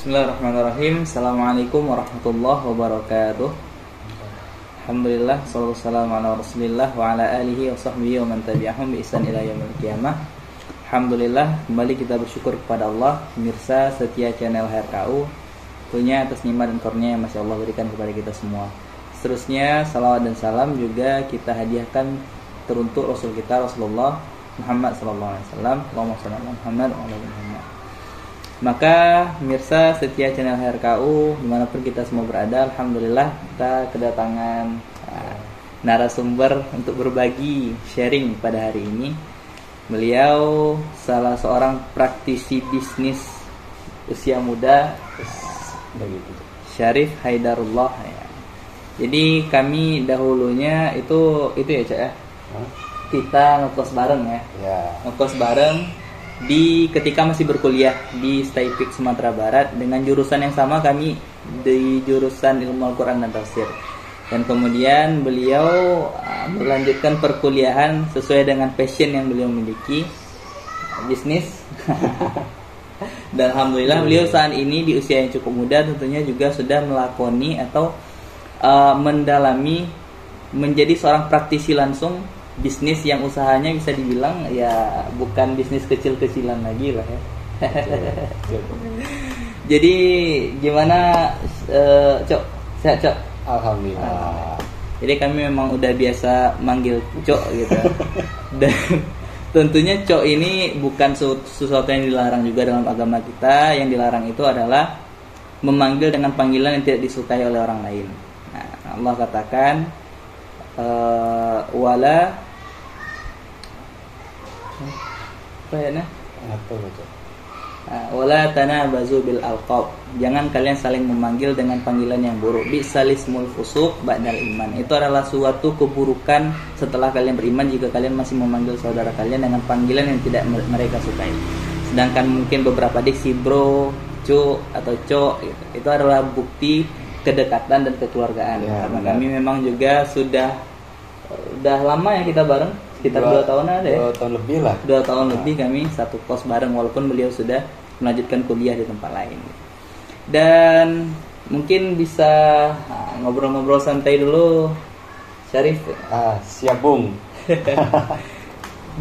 Bismillahirrahmanirrahim. Assalamualaikum warahmatullahi wabarakatuh. Alhamdulillah, sallallahu wassalamu ala rasulillah wa ala alihi wa sahbihi wa man tabi'ahum bi ihsan ila yaumil qiyamah. Alhamdulillah, kembali kita bersyukur kepada Allah, pemirsa setia channel HRKU, tentunya atas nikmat dan karunia yang masih Allah berikan kepada kita semua. Seterusnya, salawat dan salam juga kita hadiahkan teruntuk Rasul kita Rasulullah Muhammad sallallahu alaihi wasallam. Allahumma shalli ala Muhammad wa ala ali Muhammad. Maka pemirsa setia channel HRKU dimanapun kita semua berada, alhamdulillah kita kedatangan narasumber untuk berbagi sharing pada hari ini. Beliau salah seorang praktisi bisnis usia muda, Syarif Haidarullah ya. Jadi kami dahulunya itu ya Cak ya. Kita ngekos bareng ya. Ngekos bareng ketika masih berkuliah di Staipik Sumatera Barat dengan jurusan yang sama, kami di jurusan Ilmu Al-Quran dan Tafsir. Dan kemudian beliau melanjutkan perkuliahan sesuai dengan passion yang beliau miliki, bisnis. Dan alhamdulillah beliau saat ini di usia yang cukup muda tentunya juga sudah melakoni atau mendalami menjadi seorang praktisi langsung bisnis yang usahanya bisa dibilang ya bukan bisnis kecil-kecilan lagi lah ya. Jadi gimana Cok? Sehat Cok? Alhamdulillah. Jadi kami memang udah biasa manggil Cok gitu. Dan tentunya Cok ini bukan sesuatu yang dilarang juga dalam agama kita. Yang dilarang itu adalah memanggil dengan panggilan yang tidak disukai oleh orang lain. Nah, Allah katakan wala tanabazu bil alqab. Jangan kalian saling memanggil dengan panggilan yang buruk. Bisalismul fusuq ba'dal iman. Itu adalah suatu keburukan setelah kalian beriman jika kalian masih memanggil saudara kalian dengan panggilan yang tidak mereka sukai. Sedangkan mungkin beberapa diksi bro, cu atau cok gitu. Itu adalah bukti kedekatan dan kekeluargaan. Ya, karena kami memang juga sudah lama ya kita bareng, sekitar 2 tahun ada ya. 2 tahun lebih lah. 2 tahun lebih kami satu kos bareng walaupun beliau sudah melanjutkan kuliah di tempat lain. Dan mungkin bisa ngobrol-ngobrol santai dulu, Syarif. Siap Bung.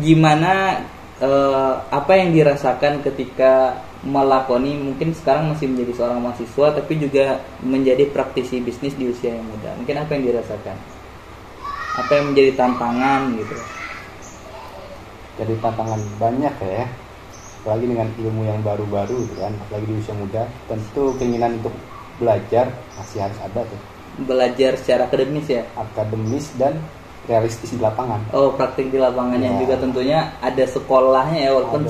Gimana apa yang dirasakan ketika melakoni, mungkin sekarang masih menjadi seorang mahasiswa tapi juga menjadi praktisi bisnis di usia yang muda. Mungkin apa yang dirasakan? Apa yang menjadi tantangan gitu? Jadi tantangan banyak ya, apalagi dengan ilmu yang baru-baru gitu kan, apalagi di usia muda. Tentu keinginan untuk belajar masih harus ada tuh. Belajar secara akademis ya? Akademis dan realistis di lapangan. Oh, praktik di lapangannya juga tentunya ada sekolahnya ya, walaupun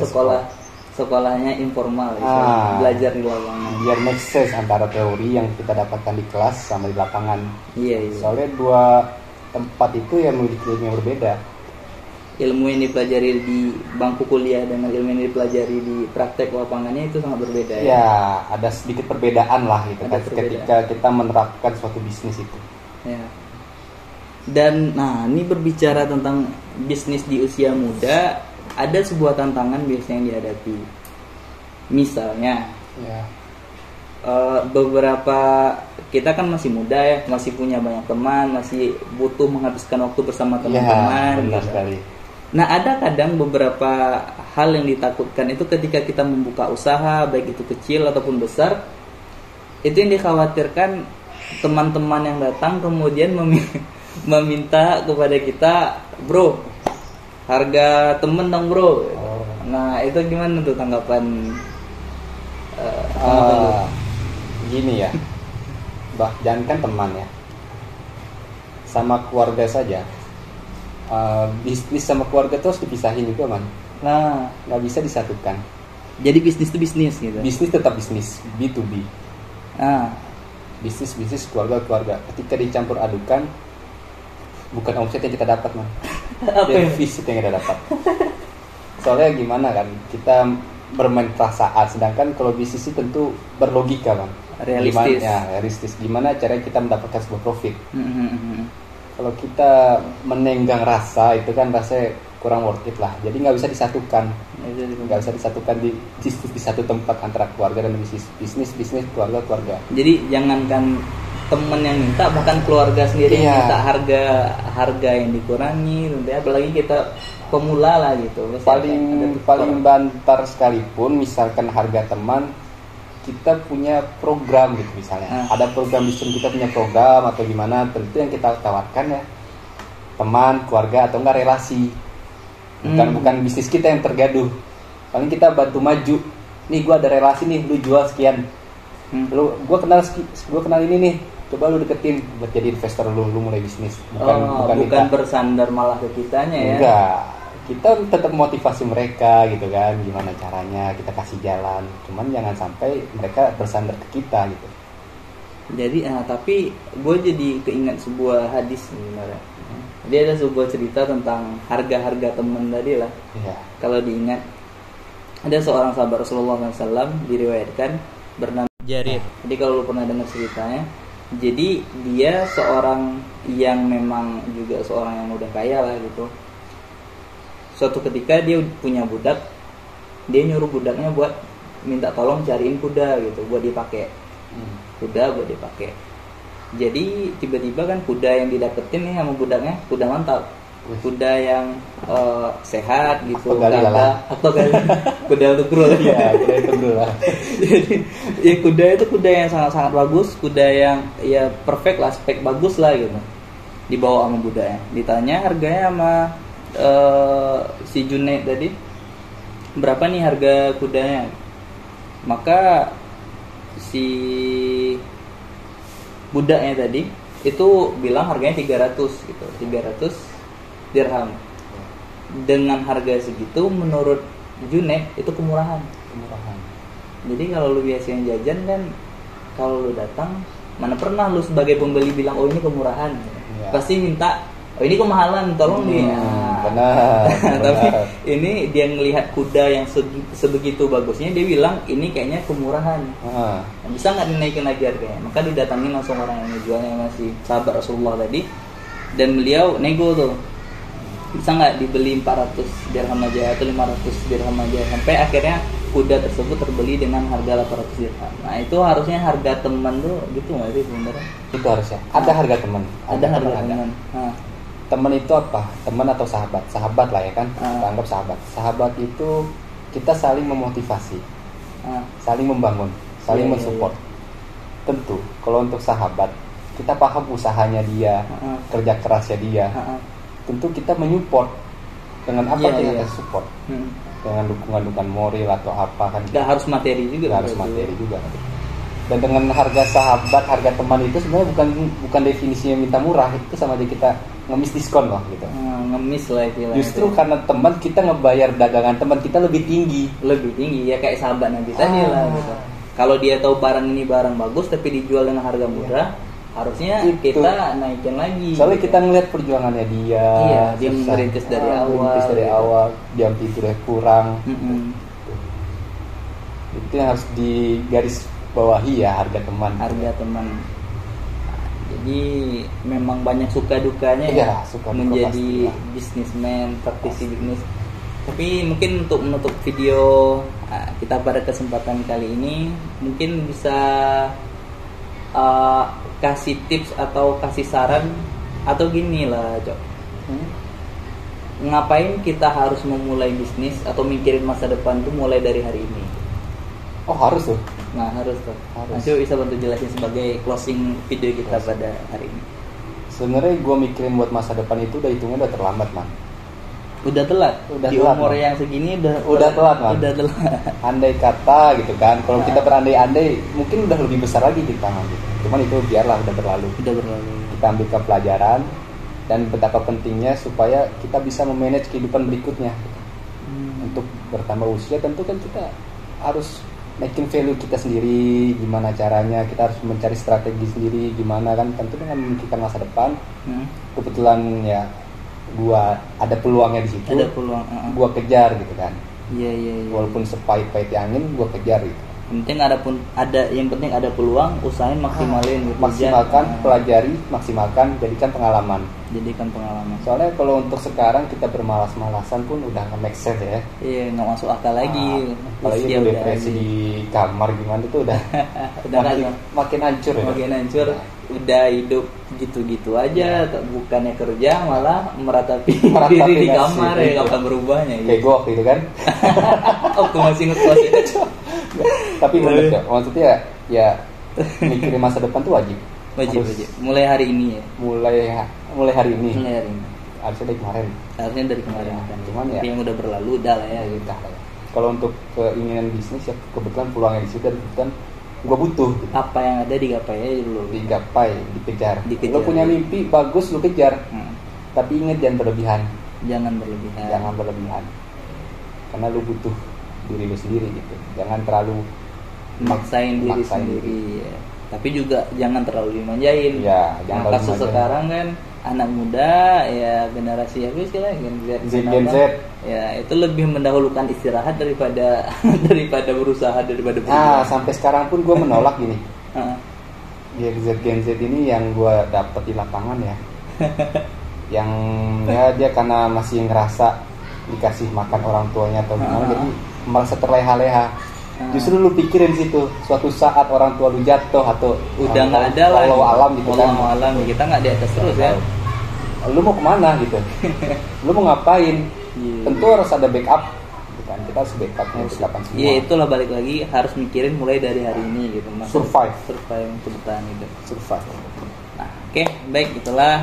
sekolahnya informal ya, belajar di lapangan. Biar make sense antara teori yang kita dapatkan di kelas sama di lapangan. Iya. Soalnya dua tempat itu yang memiliki ilmu yang berbeda. Ilmu yang dipelajari di bangku kuliah dengan ilmu yang dipelajari di praktek lapangannya itu sangat berbeda ya. Ya, ada sedikit perbedaan lah gitu kan ketika kita menerapkan suatu bisnis itu. Ya. Dan ini berbicara tentang bisnis di usia muda, ada sebuah tantangan biasanya yang dihadapi. Misalnya, beberapa kita kan masih muda ya, masih punya banyak teman, masih butuh menghabiskan waktu bersama teman-teman. Benar sekali. Nah, ada kadang beberapa hal yang ditakutkan itu ketika kita membuka usaha, baik itu kecil ataupun besar, itu yang dikhawatirkan teman-teman yang datang kemudian meminta kepada kita, bro, harga temen dong bro. Nah, itu gimana tuh tanggapan? Gini ya, jangankan teman ya, sama keluarga saja. Bisnis sama keluarga terus dipisahin juga man. Nah, nggak bisa disatukan. Jadi bisnis itu bisnis gitu. Bisnis tetap bisnis, B2B. Bisnis keluarga. Ketika dicampur adukan, bukan omset yang kita dapat man, defisit yang kita dapat. Soalnya gimana kan, kita bermain perasaan, sedangkan kalau bisnis itu tentu berlogika man. Realistis. Gimana caranya kita mendapatkan sebuah profit? Kalau kita menenggang rasa, itu kan rasanya kurang worth it lah. Jadi nggak bisa disatukan di satu tempat antara keluarga dan bisnis keluarga. Jadi jangankan temen yang minta, bahkan keluarga sendiri yang minta harga yang dikurangi, apalagi kita pemula lah gitu. Paling bantar sekalipun, misalkan harga teman, kita punya program gitu misalnya. Ada program bisnis, kita punya program atau gimana, tentu yang kita tawarkan ya teman, keluarga atau enggak relasi. Bukan bisnis kita yang tergaduh. Paling kita bantu maju. Nih gue ada relasi nih, lu jual sekian. Gue kenal ini nih. Coba lu deketin buat jadi investor lu mulai bisnis. Bukan bersandar malah ke kitanya ya. Enggak. Kita tetap motivasi mereka gitu kan, gimana caranya, kita kasih jalan. Cuman jangan sampai mereka bersandar ke kita gitu. Jadi tapi gue jadi keinget sebuah hadis sebenarnya. Dia ada sebuah cerita tentang harga-harga teman tadi lah. Iya. Kalau diingat, ada seorang sahabat Rasulullah SAW diriwayatkan bernama Jarir. Jadi kalau lu pernah dengar ceritanya, jadi dia seorang yang memang juga seorang yang udah kaya lah gitu. Suatu ketika dia punya budak, dia nyuruh budaknya buat minta tolong cariin kuda gitu buat dipakai. Kuda buat dipakai. Jadi tiba-tiba kan kuda yang didapetin nih sama budaknya kuda mantap, kuda yang sehat gitu, kuda tukrul ya, kuda tukrul lah. Jadi ya kuda itu kuda yang sangat-sangat bagus, kuda yang ya perfect lah, spek bagus lah gitu. Dibawa sama budaknya, ditanya harganya sama si Junaid tadi, berapa nih harga kudanya? Maka si budaknya tadi itu bilang harganya 300 gitu, 300 dirham. Dengan harga segitu menurut Junaid itu kemurahan. Jadi kalau lu biasanya jajan kan, kalau lu datang, mana pernah lu sebagai pembeli bilang oh ini kemurahan, pasti minta oh ini kemahalan, tolong benar. Tapi ini dia ngelihat kuda yang sebegitu bagusnya, dia bilang ini kayaknya kemurahan. Bisa nggak dinaikin lagi harganya? Maka didatangin langsung orang yang jualnya, masih sahabat Rasulullah tadi, dan beliau nego tuh, bisa nggak dibeli 400 dirham aja atau 500 dirham aja, sampai akhirnya kuda tersebut terbeli dengan harga 800 dirham. Nah itu harusnya harga teman tuh gitu nggak sih sebenarnya? Itu harusnya ada harga teman. Ada harga teman. Teman itu apa? Teman atau sahabat? Sahabat lah ya kan? Kita anggap sahabat. Sahabat itu kita saling memotivasi, saling membangun, saling mensupport. Tentu kalau untuk sahabat, kita paham usahanya dia, kerja kerasnya dia. Tentu kita menyupport dengan apa kita support, dengan dukungan moral atau apa kan? Gak harus materi juga. Gak harus materi juga. Dan dengan harga sahabat, harga teman itu sebenarnya bukan definisinya minta murah, itu sama aja kita ngemis diskon loh gitu. Ngemis lah istilahnya. Justru karena teman kita ngebayar dagangan teman kita lebih tinggi ya, kayak sahabat nanti tadi lah gitu. Kalau dia tahu barang ini barang bagus tapi dijual dengan harga murah, harusnya itu kita naikin lagi. Soalnya kita ngeliat perjuangannya dia. Iya, dia merintis dari awal. Jam tidurnya kurang. Itu yang harus digaris bawahi ya, harga teman. Jadi memang banyak suka dukanya menjadi bisnismen, praktisi bisnis. Tapi mungkin untuk menutup video kita pada kesempatan kali ini, mungkin bisa kasih tips atau kasih saran atau gini lah, Cok. Ngapain kita harus memulai bisnis atau mikirin masa depan tuh mulai dari hari ini? Oh harus tuh. Nah harus tuh. Nanti bisa bantu jelasin sebagai closing video kita pada hari ini. Sebenarnya gue mikirin buat masa depan itu hitungnya udah terlambat, man. Udah telat. Di umur yang segini udah telat, man. Udah telat. Andai kata gitu kan, kalau kita berandai-andai mungkin udah lebih besar lagi kita gitu. Cuman itu biarlah, udah berlalu. Kita ambil pelajaran dan betapa pentingnya supaya kita bisa memanage kehidupan berikutnya. Untuk bertambah usia tentu kan kita harus making value kita sendiri, gimana caranya, kita harus mencari strategi sendiri, gimana kan, tentu dengan memikirkan masa depan. Kebetulan ya gua ada peluangnya di situ. Ada peluang. Gua kejar gitu kan. Iya. Walaupun sepahit-pahitnya angin, gua kejar gitu. Yang penting ada peluang, usahain maksimalin gitu. Maksimalkan, pelajari, maksimalkan, jadikan pengalaman. Soalnya kalau untuk sekarang kita bermalas-malasan pun udah nggak make sense ya. Iya, nggak masuk akal lagi. Apalagi depresi di kamar gimana tuh udah makin hancur ya. Makin hancur. Udah hidup gitu-gitu aja, bukannya kerja malah meratapi diri di kamar ya, kapan berubahnya kayak gue waktu itu kan. Waktu masih ngekos itu. Tapi bener ya, maksudnya ya mikirin masa depan tuh wajib. Mulai hari ini ya. Mulai hari ini. Harusnya dari kemarin kan. Cuman ya yang udah berlalu udah lah ya gitu. Kalau untuk keinginan bisnis ya kebetulan peluangnya di situ, dan kebetulan gue butuh gitu. Apa yang ada digapai aja dulu. Dikejar. Lo punya mimpi bagus, lo kejar. Tapi ingat jangan berlebihan. Jangan berlebihan. Karena lo butuh diri lo sendiri gitu. Jangan terlalu maksain diri sendiri. Ya. Tapi juga jangan terlalu dimanjain. Ya, jangan kasus sekarang kan anak muda ya, generasi apa istilahnya Gen Z. Ya, itu lebih mendahulukan istirahat daripada berusaha, daripada sampai sekarang pun gue menolak gini. Gen Z ini yang gue dapet di lapangan ya. Yang ya dia karena masih ngerasa dikasih makan orang tuanya atau gimana, jadi merasa terleha-leha. Justru lu pikirin situ, suatu saat orang tua lu jatuh atau udah nggak ada lah, alam gitu kan. Alam kita nggak di atas terus ya. Lu mau kemana gitu? Lu mau ngapain? Tentu harus ada backup. Kan kita harus backup semua. Iya, itulah balik lagi harus mikirin mulai dari hari ini gitu. Survive untuk bertahan hidup. Nah, oke, baik, itulah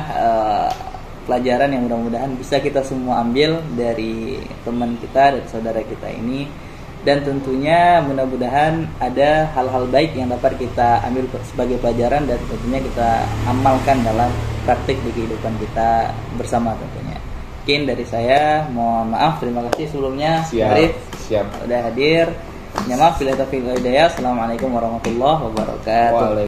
pelajaran yang mudah-mudahan bisa kita semua ambil dari teman kita, dari saudara kita ini. Dan tentunya mudah-mudahan ada hal-hal baik yang dapat kita ambil sebagai pelajaran dan tentunya kita amalkan dalam praktik di kehidupan kita bersama tentunya. Mungkin dari saya mohon maaf, terima kasih sebelumnya. Siap. Udah hadir. Maaf bila taufiq wal hidayah. Assalamualaikum warahmatullahi wabarakatuh.